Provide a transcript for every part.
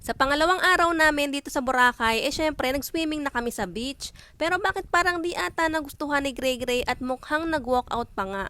Sa pangalawang araw namin dito sa Boracay, syempre nag-swimming na kami sa beach. Pero bakit parang di ata nagustuhan ni Gray Gray at mukhang nag-walkout pa nga.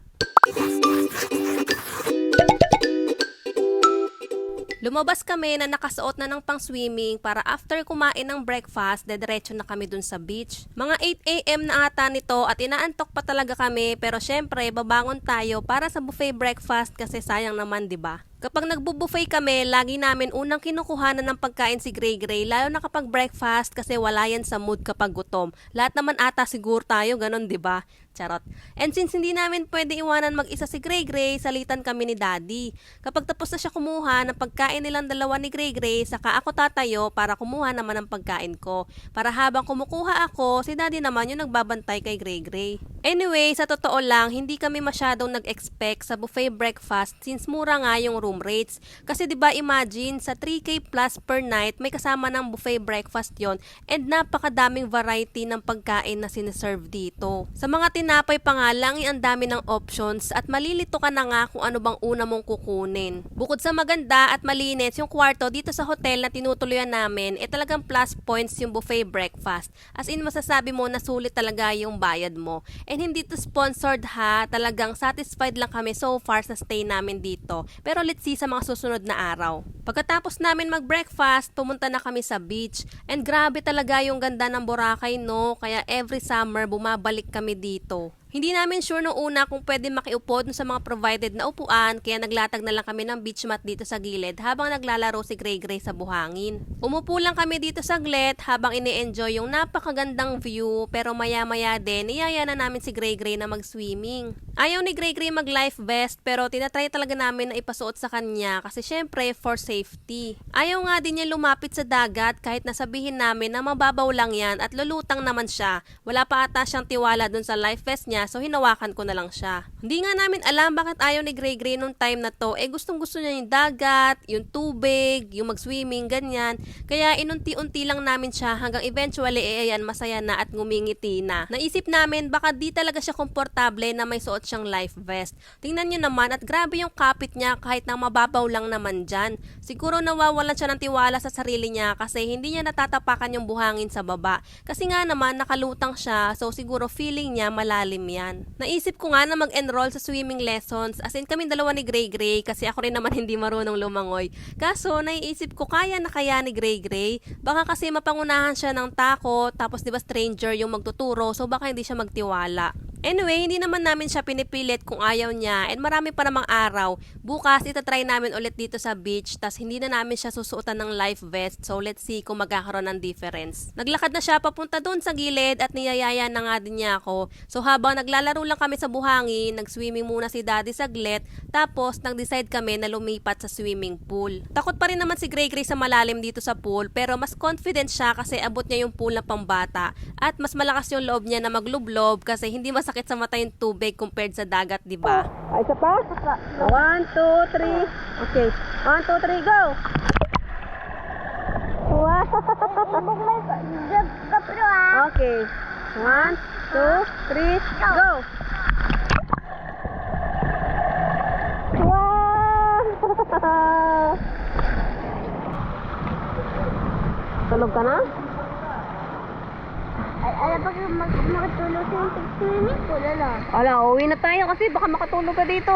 Lumabas kami na nakasuot na ng pang-swimming para after kumain ng breakfast, dediretso na kami dun sa beach. Mga 8 AM na ata nito at inaantok pa talaga kami pero syempre babangon tayo para sa buffet breakfast kasi sayang naman 'di ba? Kapag nagbo-buffet kami, lagi namin unang kinukuhanan ng pagkain si Gray Gray, lalo na kapag breakfast kasi wala yan sa mood kapag gutom. Lahat naman ata siguro tayo, ganun 'di ba? Charot. And since hindi namin pwede iwanan mag-isa si Gray Gray, salitan kami ni Daddy. Kapag tapos na siya kumuha ng pagkain nilang dalawa ni Gray Gray, saka ako tatayo para kumuha naman ng pagkain ko. Para habang kumukuha ako, si Daddy naman yung nagbabantay kay Gray Gray. Anyway, sa totoo lang, hindi kami masyadong nag-expect sa buffet breakfast since mura nga yung room rates. Kasi 'di ba imagine sa 3K plus per night may kasama ng buffet breakfast yon and napakadaming variety ng pagkain na sineserve dito. Sa mga tinapay pa nga lang ang dami ng options at malilito ka na nga kung ano bang una mong kukunin. Bukod sa maganda at malinis yung kwarto dito sa hotel na tinutuluyan namin, talagang plus points yung buffet breakfast. As in masasabi mo na sulit talaga yung bayad mo. And hindi to sponsored ha, talagang satisfied lang kami so far sa stay namin dito. Pero let's see sa mga susunod na araw. Pagkatapos namin mag-breakfast, pumunta na kami sa beach. And grabe talaga yung ganda ng Boracay no, kaya every summer bumabalik kami dito. Hindi namin sure noong una kung pwede makiupo dun sa mga provided na upuan, kaya naglatag na lang kami ng beach mat dito sa gilid habang naglalaro si Gray Gray sa buhangin. Umupo lang kami dito saglit habang ini-enjoy yung napakagandang view, pero maya-maya din, iyaya na namin si Gray Gray na mag-swimming. Ayaw ni Gray Gray mag-life vest pero tinatry talaga namin na ipasuot sa kanya kasi syempre for safety. Ayaw nga din niya lumapit sa dagat kahit nasabihin namin na mababaw lang yan at lulutang naman siya. Wala pa ata siyang tiwala dun sa life vest niya so hinawakan ko na lang siya. Hindi nga namin alam bakit ayaw ni Gray Gray nung time na to. Gustong gusto niya yung dagat, yung tubig, yung mag-swimming, ganyan. Kaya inunti-unti lang namin siya hanggang eventually ayan masaya na at ngumingiti na. Naisip namin baka di talaga siya komportable na may suot siyang life vest. Tingnan nyo naman at grabe yung kapit niya kahit na mababaw lang naman dyan. Siguro nawawalan siya ng tiwala sa sarili niya kasi hindi niya natatapakan yung buhangin sa baba. Kasi nga naman nakalutang siya so siguro feeling niya malalim yan. Naisip ko nga na mag-enroll sa swimming lessons as in kami dalawa ni Gray Gray kasi ako rin naman hindi marunong lumangoy. Kaso naiisip ko kaya na kaya ni Gray Gray. Baka kasi mapangunahan siya ng takot tapos diba stranger yung magtuturo so baka hindi siya magtiwala. Anyway, hindi naman namin siya pinipilit kung ayaw niya and marami pa namang araw. Bukas itatry namin ulit dito sa beach tas hindi na namin siya susuotan ng life vest so let's see kung magkakaroon ng difference. Naglakad na siya papunta doon sa gilid at niyayaya na nga din niya ako. So habang naglalaro lang kami sa buhangin, nag-swimming muna si Daddy saglit tapos nag-decide kami na lumipat sa swimming pool. Takot pa rin naman si Gray Gray sa malalim dito sa pool pero mas confident siya kasi abot niya yung pool na pambata at mas malakas yung loob niya na maglublob kasi hindi masakit sa mata yung tubig compared sa dagat, di ba? Ay, isa pa? 1, 2, 3. Okay. 1, 2, 3, go! Wow! Okay. 1, 2, 3, go! Wow! Tulog ka na? Alam ba kung makatulog sa swimming pool, ala? Ala, uwi na tayo kasi baka makatulog ka dito.